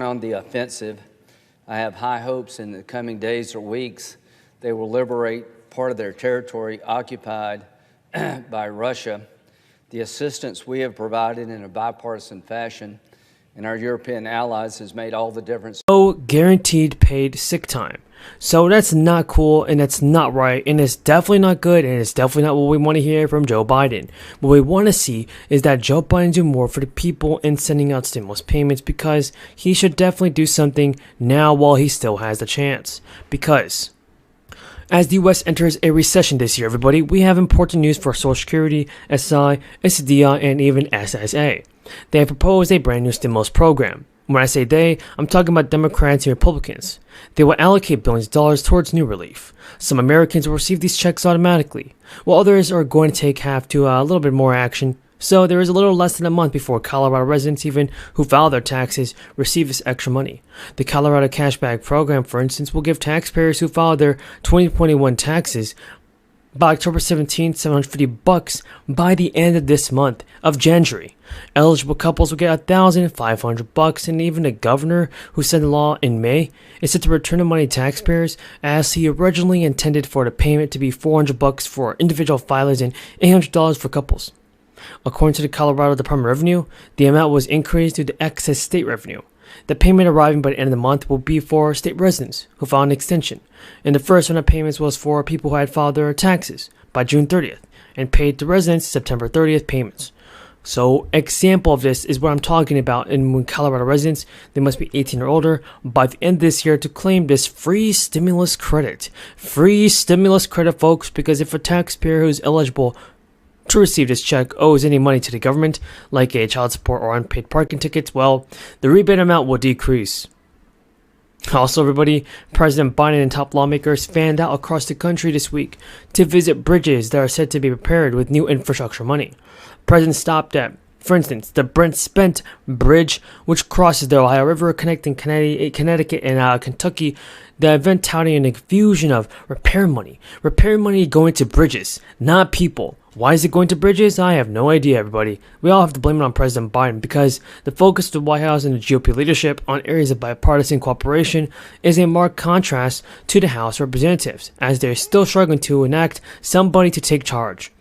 On the offensive, I have high hopes in the coming days or weeks they will liberate part of their territory occupied by Russia. The assistance we have provided in a bipartisan fashion and our European allies has made all the difference. So guaranteed paid sick time. So that's not cool, and that's not right, and it's definitely not good, and it's definitely not what we want to hear from Joe Biden. What we want to see is that Joe Biden do more for the people in sending out stimulus payments, because he should definitely do something now while he still has the chance. Because as the US enters a recession this year, everybody, we have important news for Social Security, SI, SSDI, and even SSA. They have proposed a brand new stimulus program. When I say they, I'm talking about Democrats and Republicans. They will allocate billions of dollars towards new relief. Some Americans will receive these checks automatically, while others are going to have to a little bit more action. So there is a little less than a month before Colorado residents, even who file their taxes, receive this extra money. The Colorado Cashback Program, for instance, will give taxpayers who filed their 2021 taxes by October 17th, $750 by the end of this month of January. Eligible couples will get $1,500, and even the governor who signed the law in May is set to return the money to taxpayers, as he originally intended for the payment to be $400 for individual filers and $800 for couples. According to the Colorado Department of Revenue, the amount was increased due to excess state revenue. The payment arriving by the end of the month will be for state residents who filed an extension, and the first round of payments was for people who had filed their taxes by June 30th and paid to residents September 30th payments. So, example of this is what I'm talking about, and when Colorado residents, they must be 18 or older by the end of this year to claim this free stimulus credit. Free stimulus credit, folks, because if a taxpayer who's eligible to receive this check owes any money to the government, like a child support or unpaid parking tickets, well, the rebate amount will decrease. Also, everybody, President Biden and top lawmakers fanned out across the country this week to visit bridges that are said to be prepared with new infrastructure money. President stopped at, for instance, the Brent Spent Bridge, which crosses the Ohio River, connecting Connecticut and Kentucky. The event touting an infusion of repair money going to bridges, not people. Why is it going to bridges? I have no idea, everybody. We all have to blame it on President Biden, because the focus of the White House and the GOP leadership on areas of bipartisan cooperation is a marked contrast to the House of Representatives, as they're still struggling to enact somebody to take charge.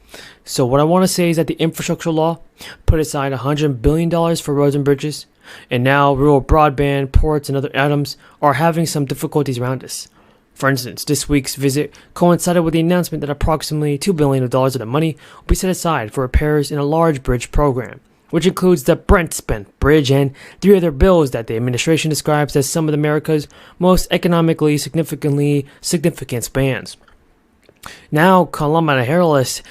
So what I want to say is that the infrastructure law put aside $100 billion for roads and bridges, and now rural broadband, ports, and other items are having some difficulties around us. For instance, this week's visit coincided with the announcement that approximately $2 billion of the money will be set aside for repairs in a large bridge program, which includes the Brent Spent Bridge and 3 other bills that the administration describes as some of America's most economically significant spans. Now, Kamala Harris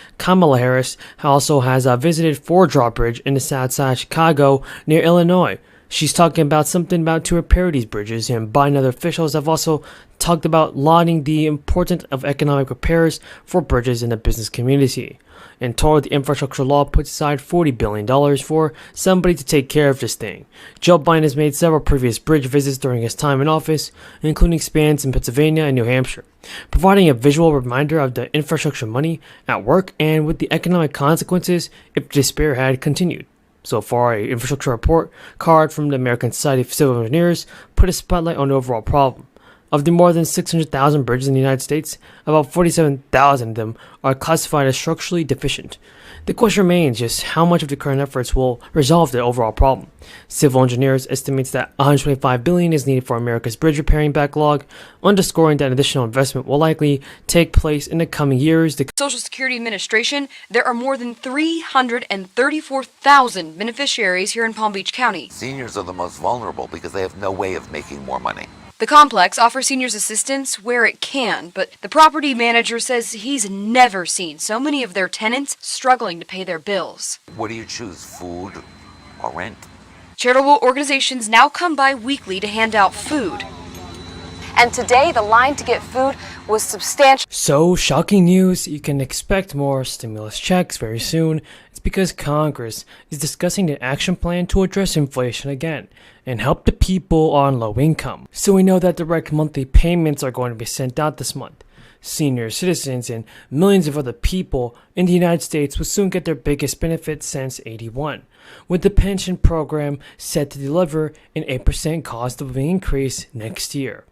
also has visited Ford Drawbridge in the south side of Chicago near Illinois. She's talking about something about to repair these bridges, and Biden and other officials have also talked about lauding the importance of economic repairs for bridges in the business community. In total, the infrastructure law puts aside $40 billion for somebody to take care of this thing. Joe Biden has made several previous bridge visits during his time in office, including spans in Pennsylvania and New Hampshire, providing a visual reminder of the infrastructure money at work and with the economic consequences if despair had continued. So far, an infrastructure report card from the American Society of Civil Engineers put a spotlight on the overall problem. Of the more than 600,000 bridges in the United States, about 47,000 of them are classified as structurally deficient. The question remains just how much of the current efforts will resolve the overall problem. Civil Engineers estimates that $125 billion is needed for America's bridge repairing backlog, underscoring that additional investment will likely take place in the coming years. The Social Security Administration, there are more than 334,000 beneficiaries here in Palm Beach County. Seniors are the most vulnerable because they have no way of making more money. The complex offers seniors assistance where it can, but the property manager says he's never seen so many of their tenants struggling to pay their bills. What do you choose, food or rent? Charitable organizations now come by weekly to hand out food. And today, the line to get food was substantial. So, shocking news, you can expect more stimulus checks very soon. It's because Congress is discussing an action plan to address inflation again and help the people on low income. So we know that direct monthly payments are going to be sent out this month. Senior citizens and millions of other people in the United States will soon get their biggest benefit since '81, with the pension program set to deliver an 8% cost of living increase next year.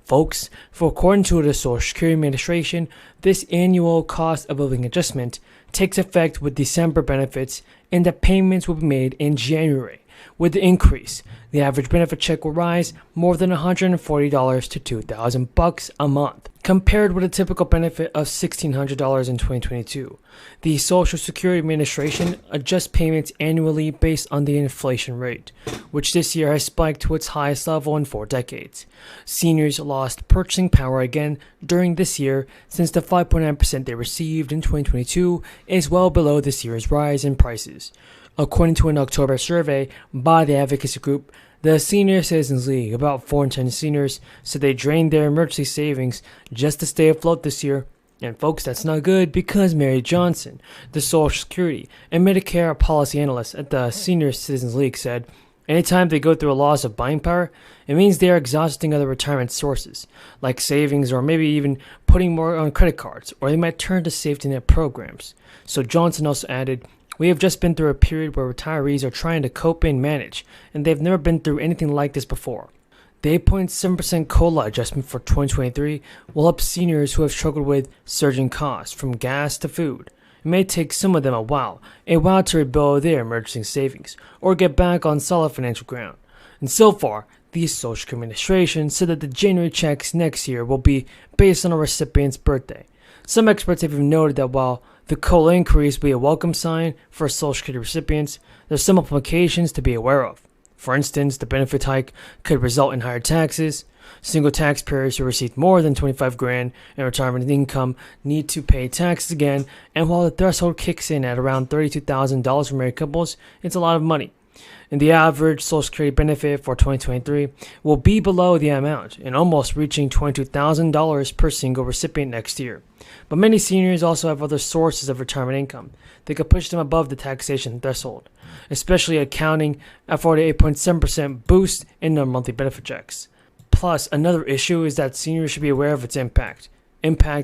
Folks, according to the Social Security Administration, this annual cost of living adjustment takes effect with December benefits, and the payments will be made in January. With the increase, the average benefit check will rise more than $140 to $2,000 a month, compared with a typical benefit of $1,600 in 2022. The Social Security Administration adjusts payments annually based on the inflation rate, which this year has spiked to its highest level in 4 decades. Seniors lost purchasing power again during this year, since the 5.9% they received in 2022 is well below this year's rise in prices. According to an October survey by the advocacy group, the Senior Citizens League, about 4 in 10 seniors said they drained their emergency savings just to stay afloat this year. And folks, that's not good, because Mary Johnson, the Social Security and Medicare policy analyst at the Senior Citizens League, said anytime they go through a loss of buying power, it means they are exhausting other retirement sources, like savings or maybe even putting more on credit cards, or they might turn to safety net programs. So Johnson also added, "We have just been through a period where retirees are trying to cope and manage, and they've never been through anything like this before." The 8.7% COLA adjustment for 2023 will help seniors who have struggled with surging costs from gas to food. It may take some of them a while to rebuild their emergency savings or get back on solid financial ground. And so far, the Social Security Administration said that the January checks next year will be based on a recipient's birthday. Some experts have even noted that while the COLA increase will be a welcome sign for Social Security recipients, there's some implications to be aware of. For instance, the benefit hike could result in higher taxes. Single taxpayers who receive more than $25,000 in retirement income need to pay taxes again, and while the threshold kicks in at around $32,000 for married couples, it's a lot of money. And the average Social Security benefit for 2023 will be below the amount and almost reaching $22,000 per single recipient next year. But many seniors also have other sources of retirement income that could push them above the taxation threshold, especially accounting for the 8.7% boost in their monthly benefit checks. Plus, another issue is that seniors should be aware of its impact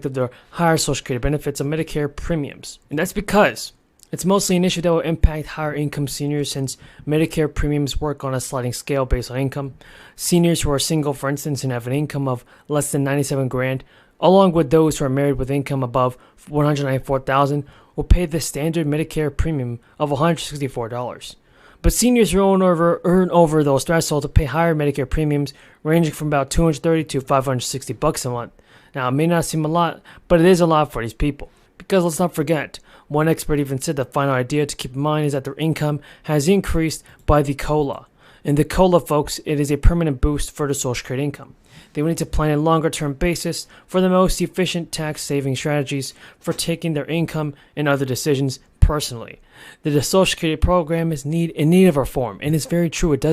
of their higher Social Security benefits on Medicare premiums. And that's because it's mostly an issue that will impact higher income seniors, since Medicare premiums work on a sliding scale based on income. Seniors who are single, for instance, and have an income of less than $97,000, along with those who are married with income above $194,000, will pay the standard Medicare premium of $164. But seniors who earn over those thresholds will pay higher Medicare premiums, ranging from about $230 to $560 a month. Now, it may not seem a lot, but it is a lot for these people. Because let's not forget, one expert even said the final idea to keep in mind is that their income has increased by the COLA. And the COLA, folks, it is a permanent boost for the Social Security income. They will need to plan a longer-term basis for the most efficient tax-saving strategies for taking their income and other decisions personally. The Social Security program is in need of reform, and it's very true. It does